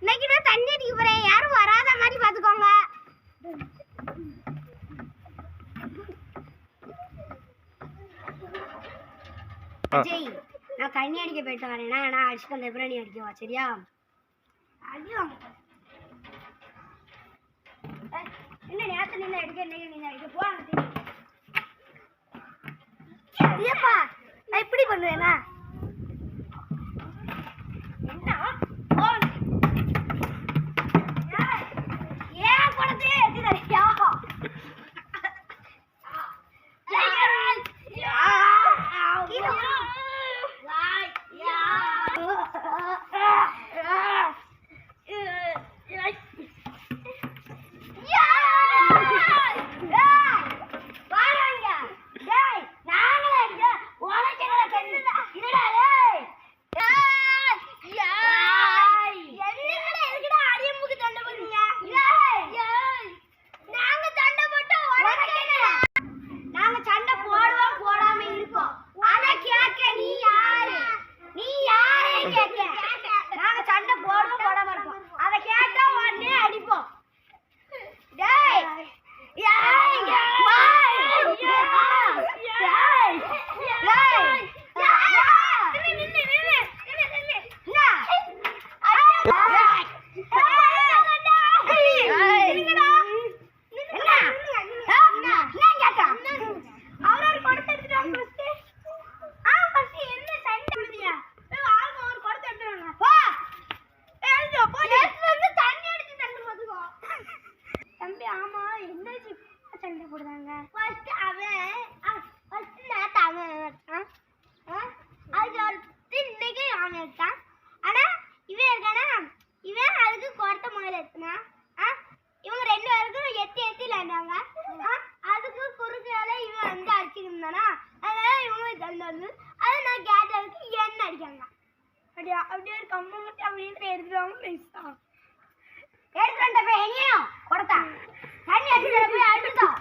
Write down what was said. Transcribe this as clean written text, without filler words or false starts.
இன்னைக்கு நான் தண்ணி அடிக்க போறேன், யாரும் வராத மாதிரி பாத்துக்கோங்க. அஜய், நான் தண்ணி அடிக்க போயிட்டு வரேன்னா நான் அடிச்சுட்டு வந்த அப்புறம் நீ அடிக்கவா, சரியா? அடிவாங்க. என்ன நேரத்தை நின்று அடிக்க, நீங்க அடிக்க போவாங்க. ஏப்பா நான் இப்படி பண்ணுவேனா? அப்படியே ஒரு கம்ம மட்டும் அப்படியே எடுத்துருவாங்க. எடுத்துட்டு போய் எங்கேயும் கொடுத்தா தண்ணி அடிச்சு போய் அடிச்சோம்.